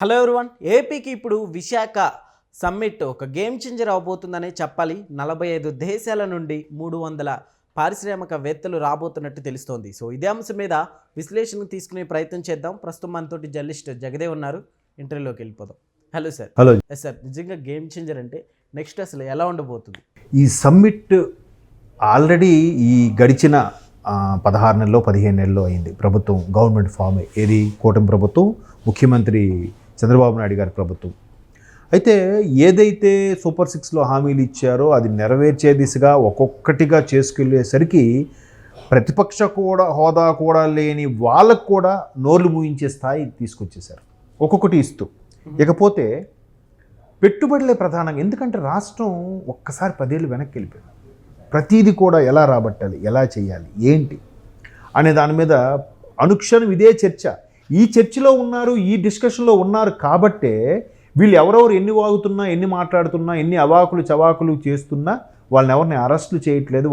Hello everyone. ఏపీకి ఇప్పుడు Visakha summit ఒక గేమ్ చేంజర్ అవబోతుందనే చెప్పాలి. 45 దేశాల నుండి 300 పారిశ్రామికవేత్తలు రాబోతున్నట్టు తెలుస్తోంది. సో ఇదే అంశం మీద విశ్లేషణ తీసుకునే ప్రయత్నం చేద్దాం. ప్రస్తుతం మనతోటి జర్నలిస్ట్ జగదేవ్ ఉన్నారు. ఇంటర్వ్యూలోకి వెళ్ళిపోదాం. Hello sir. హలో సార్, నిజంగా గేమ్ చేంజర్ అంటే నెక్స్ట్ అసలు ఎలా ఉండబోతుంది? ఈ సమ్మిట్ ఆల్రెడీ ఈ గడిచిన 16 నెలలో 15 నెలలో అయింది. ప్రభుత్వం గవర్నమెంట్ ఫామ్ ఏది కూటమి ప్రభుత్వం, ముఖ్యమంత్రి చంద్రబాబు నాయుడు గారి ప్రభుత్వం. అయితే ఏదైతే సూపర్ 6లో హామీలు ఇచ్చారో అది నెరవేర్చే దిశగా ఒక్కొక్కటిగా చేసుకెళ్ళేసరికి ప్రతిపక్ష హోదా కూడా లేని వాళ్ళకు కూడా నోర్లు మూయించే స్థాయి తీసుకొచ్చేశారు, ఒక్కొక్కటి ఇస్తూ. ఇకపోతే పెట్టుబడులే ప్రధానంగా, ఎందుకంటే రాష్ట్రం ఒక్కసారి 10 ఏళ్ళు వెనక్కి వెళ్ళిపోయింది. ప్రతీది కూడా ఎలా రాబట్టాలి, ఎలా చేయాలి, ఏంటి అనే దాని మీద అనుక్షణం ఇదే చర్చ. ఈ చర్చలో ఉన్నారు, ఈ డిస్కషన్లో ఉన్నారు కాబట్టే వీళ్ళు ఎవరెవరు ఎన్ని వాగుతున్నా, ఎన్ని మాట్లాడుతున్నా, ఎన్ని అవాకులు చవాకులు చేస్తున్నా వాళ్ళని ఎవరిని అరెస్టులు చేయట్లేదు.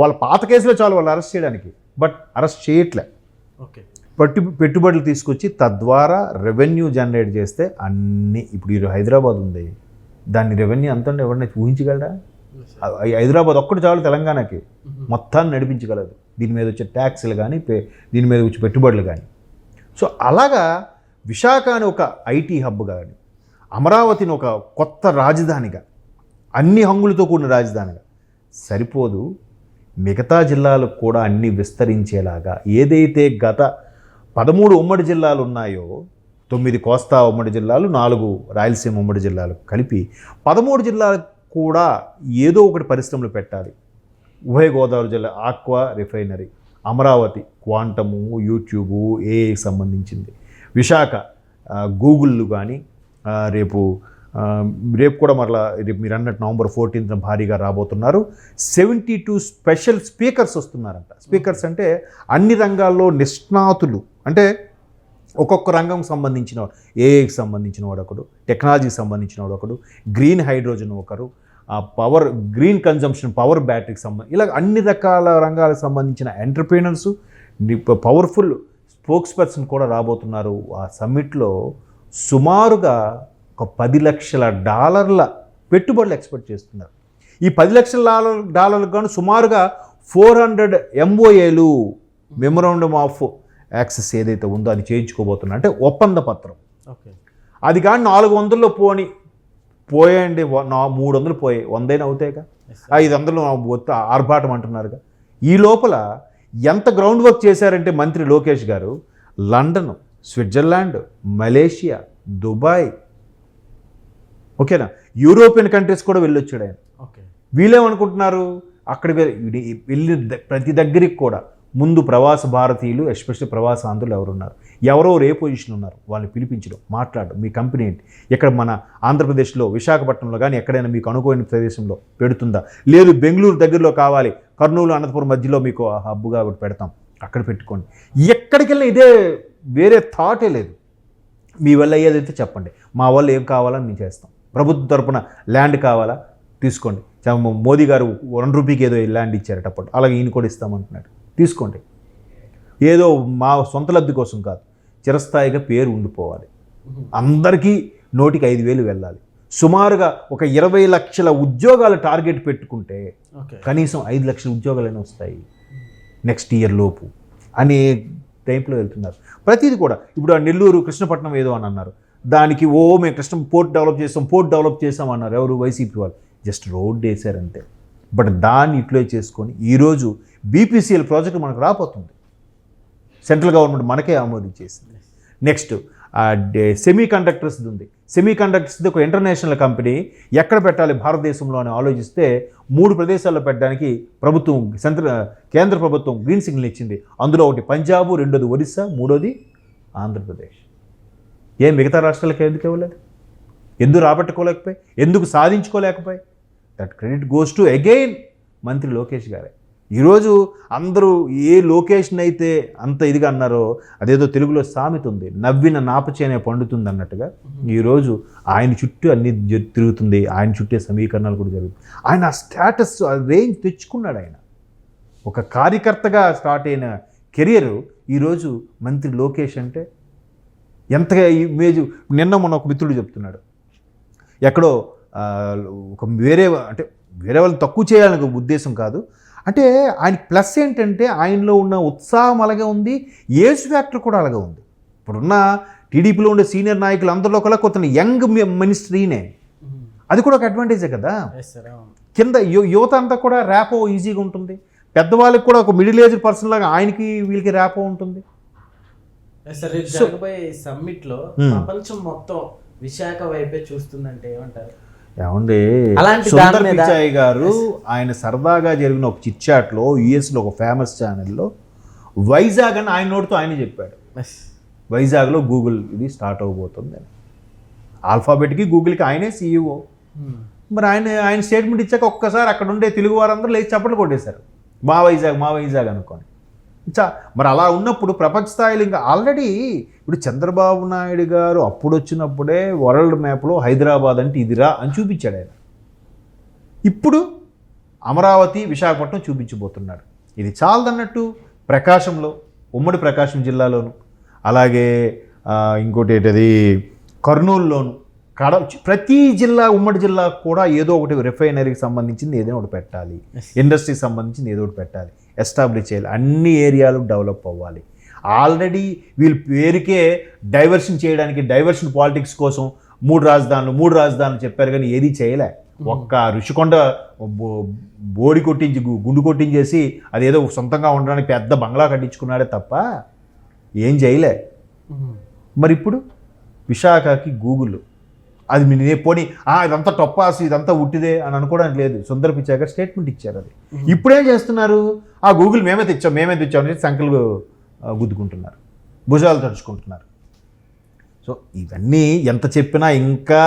వాళ్ళ పాత కేసులో చాలు వాళ్ళు అరెస్ట్ చేయడానికి, బట్ అరెస్ట్ చేయట్లే. ఓకే, పెట్టుబడులు తీసుకొచ్చి తద్వారా రెవెన్యూ జనరేట్ చేస్తే అన్నీ. ఇప్పుడు హైదరాబాద్ ఉంది, దాన్ని రెవెన్యూ అంత ఎవరిని ఊహించగలరా? హైదరాబాద్ ఒక్కటి చాలు తెలంగాణకి, మొత్తాన్ని నడిపించగలదు. దీని మీద వచ్చే ట్యాక్స్లు కానీ, దీని మీద వచ్చే పెట్టుబడులు కానీ. సో అలాగా విశాఖ అని ఒక ఐటీ హబ్ కానీ, అమరావతిని ఒక కొత్త రాజధానిగా, అన్ని హంగులతో కూడిన రాజధానిగా సరిపోదు, మిగతా జిల్లాలకు కూడా అన్ని విస్తరించేలాగా ఏదైతే గత 13 ఉమ్మడి జిల్లాలు ఉన్నాయో, 9 కోస్తా ఉమ్మడి జిల్లాలు, 4 రాయలసీమ ఉమ్మడి జిల్లాలు కలిపి 13 జిల్లాలకు కూడా ఏదో ఒకటి పరిశ్రమలు పెట్టాలి. ఉభయ గోదావరి జిల్లా aqua refinery, Amaravati quantum, YouTube, ఏఐకి సంబంధించింది, విశాఖ గూగుళ్ళు కానీ, రేపు కూడా మరలా రేపు మీరు అన్నట్టు November 14th భారీగా రాబోతున్నారు. 72 స్పెషల్ స్పీకర్స్ వస్తున్నారంట. స్పీకర్స్ అంటే అన్ని రంగాల్లో నిష్ణాతులు, అంటే ఒక్కొక్క రంగం సంబంధించిన వాడు, ఏఐకి సంబంధించిన వాడు ఒకడు, టెక్నాలజీకి సంబంధించిన వాడు ఒకడు, గ్రీన్ హైడ్రోజన్ ఒకరు, పవర్ గ్రీన్ కన్జంప్షన్ పవర్ బ్యాటరీకి ఇలా అన్ని రకాల రంగాలకు సంబంధించిన ఎంటర్ప్రీనర్సు, పవర్ఫుల్ స్పోక్స్ పర్సన్ కూడా రాబోతున్నారు. ఆ సమ్మిట్లో సుమారుగా ఒక $10 లక్షల పెట్టుబడులు ఎక్స్పెక్ట్ చేస్తున్నారు. ఈ $10 లక్షల గాను సుమారుగా 400 MOAలు, మెమొరాండమ్ ఆఫ్ యాక్సెస్ ఏదైతే ఉందో అది చేయించుకోబోతున్నారు. అంటే ఒప్పంద పత్రం. ఓకే, అది కానీ 400లో పోయండి, 300 పోయాయి, 100 అవుతాయిగా, 500 ఆర్భాటం అంటున్నారుగా. ఈ లోపల ఎంత గ్రౌండ్ వర్క్ చేశారంటే మంత్రి లోకేష్ గారు లండన్, స్విట్జర్లాండ్, మలేషియా, దుబాయ్, ఓకేనా, యూరోపియన్ కంట్రీస్ కూడా వెళ్ళొచ్చాడు ఆయన. ఓకే, వీళ్ళేమనుకుంటున్నారు, అక్కడికి వెళ్ళి ప్రతి దగ్గరికి కూడా ముందు ప్రవాస భారతీయులు, ఎస్పెషల్లీ ప్రవాస ఆంధ్రులు ఎవరెవరు ఏ పొజిషన్ ఉన్నారు వాళ్ళని పిలిపించడం, మాట్లాడడం, మీ కంపెనీ ఏంటి, ఇక్కడ మన ఆంధ్రప్రదేశ్లో విశాఖపట్నంలో కానీ ఎక్కడైనా మీకు అనుకోని ప్రదేశంలో పెడుతుందా, లేదు బెంగళూరు దగ్గరలో కావాలి, కర్నూలు అనంతపురం మధ్యలో మీకు హబ్గా పెడతాం, అక్కడ పెట్టుకోండి. ఎక్కడికి వెళ్ళినా ఇదే, వేరే థాటే లేదు. మీ వల్ల అయ్యేదైతే చెప్పండి, మా వల్ల ఏం కావాలని మేము చేస్తాం. ప్రభుత్వం తరపున ల్యాండ్ కావాలా తీసుకోండి, మోదీ గారు ₹1 ఏదో ల్యాండ్ ఇచ్చారట అప్పుడు, అలాగే ఈయన కూడా ఇస్తామంటున్నాడు, తీసుకోండి. ఏదో మా సొంత లబ్ధి కోసం కాదు, చిరస్థాయిగా పేరు ఉండిపోవాలి, అందరికీ నోటికి 5,000 వెళ్ళాలి. సుమారుగా ఒక 20 లక్షల ఉద్యోగాలు టార్గెట్ పెట్టుకుంటే కనీసం 5 లక్షల ఉద్యోగాలైనా వస్తాయి నెక్స్ట్ ఇయర్ లోపు అనే టైంలో వెళ్తున్నారు. ప్రతిదీ కూడా ఇప్పుడు ఆ నెల్లూరు కృష్ణపట్నం ఏదో అని అన్నారు, దానికి మేము కృష్ణ పోర్ట్ డెవలప్ చేసామన్నారు. ఎవరు? వైసీపీ వాళ్ళు. జస్ట్ రోడ్ వేసారంతే. బట్ దాన్ని యూటిలైజ్ చేసుకొని ఈరోజు బీపీసీఎల్ ప్రాజెక్టు మనకు రాబోతుంది, సెంట్రల్ గవర్నమెంట్ మనకే ఆమోదించేసింది. నెక్స్ట్ సెమీ కండక్టర్స్ది ఉంది. సెమీ కండక్టర్స్ది ఒక ఇంటర్నేషనల్ కంపెనీ ఎక్కడ పెట్టాలి భారతదేశంలో అని ఆలోచిస్తే 3 ప్రదేశాల్లో పెట్టడానికి ప్రభుత్వం, కేంద్ర ప్రభుత్వం గ్రీన్ సిగ్నల్ ఇచ్చింది. అందులో ఒకటి పంజాబ్, రెండోది ఒరిస్సా, మూడోది ఆంధ్రప్రదేశ్. మిగతా రాష్ట్రాలకు ఎందుకు ఇవ్వలేదు? ఎందుకు రాబట్టుకోలేకపోయి, ఎందుకు సాధించుకోలేకపోయి? That credit goes to again మంత్రి లోకేష్ గారే. ఈరోజు అందరూ ఏ లొకేషన్ అయితే అంత ఇదిగా అన్నారో, అదేదో తెలుగులో సామెత ఉంది, నవ్విన నాపచేనే పండుతుంది అన్నట్టుగా ఈరోజు ఆయన చుట్టూ అన్ని తిరుగుతుంది, ఆయన చుట్టే సమీకరణాలు కూడా జరుగుతుంది. ఆయన ఆ స్టేటస్, ఆ రేంజ్ తెచ్చుకున్నాడు. ఆయన ఒక కార్యకర్తగా స్టార్ట్ అయిన కెరియర్ ఈరోజు మంత్రి లోకేష్ అంటే ఎంతగా ఇమేజ్. నిన్న మొన్న ఒక మిత్రుడు చెప్తున్నాడు, ఎక్కడో ఒక వేరే వాళ్ళని తక్కువ చేయాలనే ఉద్దేశం కాదు, అంటే ఆయన ప్లస్ ఏంటంటే ఆయనలో ఉన్న ఉత్సాహం అలాగే ఉంది, ఏజ్ ఫ్యాక్టర్ కూడా అలాగే ఉంది. ఇప్పుడున్న టీడీపీలో ఉండే సీనియర్ నాయకులు అందరిలో కూడా కొంత యంగ్ మినిస్ట్రీనే, అది కూడా ఒక అడ్వాంటేజే కదా. కింద యువత అంతా కూడా ర్యాపో ఈజీగా ఉంటుంది, పెద్దవాళ్ళకి కూడా ఒక మిడిల్ ఏజ్ పర్సన్ లాగా ఆయనకి వీళ్ళకి ర్యాపో ఉంటుంది. జరగబోయే సమ్మిట్ లో ప్రపంచం మొత్తం విశాఖ వైపే చూస్తుందంటే ఏమంటారు? ఏమండి, అలాంటి సుందర్ దాని మీద- పిచాయ్ గారు ఆయన సరదాగా జరిగిన ఒక చిట్చాట్లో యుఎస్లో ఒక ఫేమస్ ఛానల్లో వైజాగ్ అని ఆయన నోటితో ఆయనే చెప్పాడు, వైజాగ్లో గూగుల్ ఇది స్టార్ట్ అవబోతుంది అని. ఆల్ఫాబెట్కి గూగుల్కి ఆయనే సీఈఓ. మరి ఆయన స్టేట్మెంట్ ఇచ్చాక ఒక్కసారి అక్కడ ఉండే తెలుగు వారందరూ లేచి చప్పట్లు కొట్టేశారు, మా వైజాగ్ అనుకోని. మరి అలా ఉన్నప్పుడు ప్రపంచ స్థాయిలో ఇంకా ఆల్రెడీ ఇప్పుడు చంద్రబాబు నాయుడు గారు అప్పుడు వచ్చినప్పుడే వరల్డ్ మ్యాప్లో హైదరాబాద్ అంటే ఇదిరా అని చూపించాడు ఆయన. ఇప్పుడు అమరావతి, విశాఖపట్నం చూపించబోతున్నాడు. ఇది చాలదన్నట్టు ప్రకాశంలో, ఉమ్మడి ప్రకాశం జిల్లాలోను, అలాగే ఇంకోటి ఏంటది కర్నూలులోను, ప్రతి జిల్లా, ఉమ్మడి జిల్లా కూడా ఏదో ఒకటి రిఫైనరీకి సంబంధించింది ఏదో ఒకటి పెట్టాలి, ఇండస్ట్రీకి సంబంధించింది ఏదో ఒకటి పెట్టాలి, ఎస్టాబ్లిష్ చేయాలి, అన్ని ఏరియాలు డెవలప్ అవ్వాలి. ఆల్రెడీ వీళ్ళ పేరుకే డైవర్షన్ చేయడానికి, డైవర్షన్ పాలిటిక్స్ కోసం మూడు రాజధానులు చెప్పారు, కానీ ఏది చేయలే. ఒక్క ఋషికొండ బోడి కొట్టించి గుండు కొట్టించేసి అదేదో సొంతంగా ఉండడానికి పెద్ద బంగ్లా కట్టించుకున్నాడే తప్ప ఏం చేయలే. మరి ఇప్పుడు విశాఖకి గూగుల్, అది నేను పోనీ ఇదంతా టొప్పాసు, ఇదంతా ఉట్టిదే అని అనుకోవడానికి లేదు. సుందర్ పిచాయ్ గారు స్టేట్మెంట్ ఇచ్చారు. అది ఇప్పుడేం చేస్తున్నారు, గూగుల్ మేమే తెచ్చాం అని సంకలు గుద్దుకుంటున్నారు, భుజాలు తడుచుకుంటున్నారు. సో ఇవన్నీ ఎంత చెప్పినా ఇంకా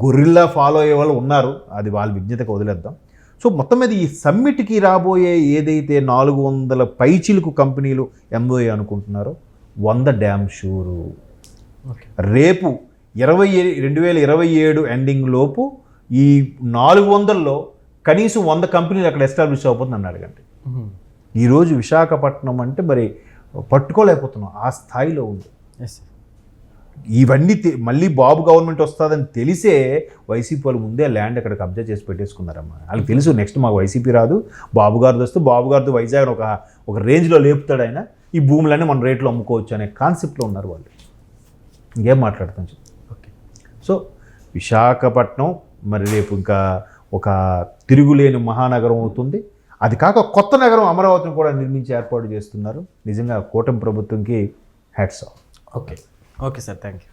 గొరిల్లా ఫాలో అయ్యే వాళ్ళు ఉన్నారు, అది వాళ్ళ విజ్ఞతకు వదిలేద్దాం. సో మొత్తం మీద ఈ సమ్మిట్కి రాబోయే ఏదైతే 400 పైచిలుకు కంపెనీలు ఎంఓఏ అనుకుంటున్నారో 100 డ్యామ్ షూరు. రేపు 2027 ఎండింగ్ లోపు ఈ 400లో కనీసం 100 కంపెనీలు అక్కడ ఎస్టాబ్లిష్ అయిపోతుంది అన్నాడు. అడగండి, ఈరోజు విశాఖపట్నం అంటే మరి పట్టుకోలేకపోతున్నాం, ఆ స్థాయిలో ఉంది. ఇవన్నీ మళ్ళీ బాబు గవర్నమెంట్ వస్తుందని తెలిసే వైసీపీ వాళ్ళు ముందే ల్యాండ్ అక్కడ కబ్జా చేసి పెట్టేసుకున్నారమ్మా. వాళ్ళకి తెలుసు నెక్స్ట్ మాకు వైసీపీ రాదు, బాబు గారిది వస్తే బాబు గారితో వైజాగ్ ఒక రేంజ్లో లేపుతాడు ఆయన, ఈ భూములన్నీ మన రేట్లో అమ్ముకోవచ్చు అనే కాన్సెప్ట్లో ఉన్నారు వాళ్ళు. ఇంకేం మాట్లాడతాం. ఓకే, సో విశాఖపట్నం మరి రేపు ఇంకా ఒక తిరుగులేని మహానగరం అవుతుంది. అది కాక కొత్త నగరం అమరావతిని కూడా నిర్మించి ఏర్పాటు చేస్తున్నారు. నిజంగా కూటమి ప్రభుత్వంకి hats off. Okay sir, thank you.